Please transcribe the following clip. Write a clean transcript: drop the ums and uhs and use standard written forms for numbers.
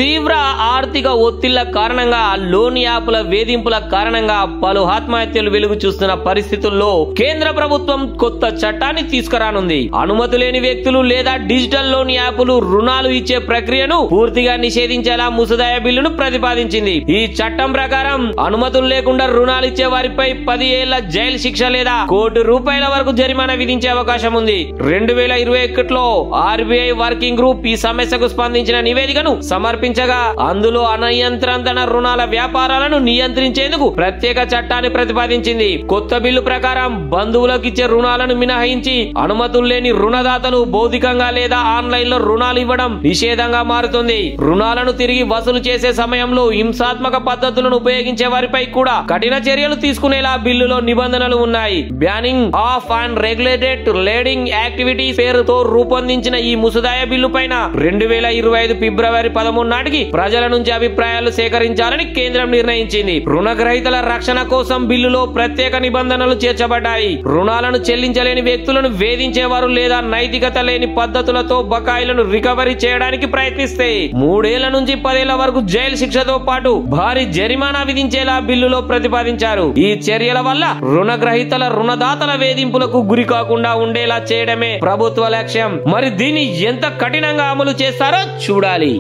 తీవ్ర ఆర్థిక ఒత్తిళ్ల కారణంగా లోన్ యాప్ల వేధింపుల కారణంగా పలు ఆత్మహత్యలు వెలుగు చూస్తున్న పరిస్థితుల్లో కేంద్ర ప్రభుత్వం కొత్త చట్టాన్ని తీసుకురానుంది. అనుమతి లేని వ్యక్తులు లేదా డిజిటల్ లోన్ యాప్లు రుణాలు ఇచ్చే ప్రక్రియను పూర్తిగా నిషేధించేలా ముసాయిదా బిల్లును ప్రతిపాదించింది. ఈ చట్టం ప్రకారం అనుమతులు లేకుండా రుణాలు ఇచ్చే వారిపై 10 ఏళ్ల జైలు శిక్ష లేదా ₹1,00,00,000 వరకు జరిమానా విధించే అవకాశం ఉంది. 2021లో ఆర్బీఐ వర్కింగ్ గ్రూప్ ఈ సమస్యకు స్పందించిన నివేదికను సమర్పించగా అందులో అనియంత్రిత రుణాల వ్యాపారాలను నియంత్రించేందుకు ప్రత్యేక చట్టాన్ని ప్రతిపాదించింది. కొత్త బిల్లు ప్రకారం బంధువులకు ఇచ్చే రుణాలను మినహాయించి అనుమతులు లేని రుణదాతలు భౌతికంగా లేదా ఆన్లైన్ లో రుణాలు ఇవ్వడం నిషేధంగా మారుతుంది. రుణాలను తిరిగి వసూలు చేసే సమయంలో హింసాత్మక పద్ధతులను ఉపయోగించే వారిపై కూడా కఠిన చర్యలు తీసుకునేలా బిల్లులో నిబంధనలు ఉన్నాయి. Banning of and regulated lending activities పేరుతో రూపొందించిన ఈ ముసాయిదా బిల్లు పైన 2025 ఫిబ్రవరి 13 నాటికి ప్రజల నుంచి అభిప్రాయాలు సేకరించాలని కేంద్రం నిర్ణయించింది. రుణగ్రహీతల రక్షణ కోసం బిల్లులో ప్రత్యేక నిబంధనలు చేర్చబడ్డాయి. రుణాలను చెల్లించలేని వ్యక్తులను వేధించేవారు లేదా నైతికత లేని పద్ధతులతో బకాయిలను రికవరీ చేయడానికి ప్రయత్నిస్తే 3 ఏళ్ల నుంచి 10 ఏళ్ల వరకు జైలు శిక్షతో పాటు భారీ జరిమానా విధించేలా బిల్లులో ప్రతిపాదించారు. ఈ చర్యల వల్ల రుణగ్రహీతల రుణదాతల వేధింపులకు గురి కాకుండా ఉండేలా చేయడమే ప్రభుత్వ లక్ష్యం. మరి దీన్ని ఎంత కఠినంగా అమలు చేస్తారో చూడాలి.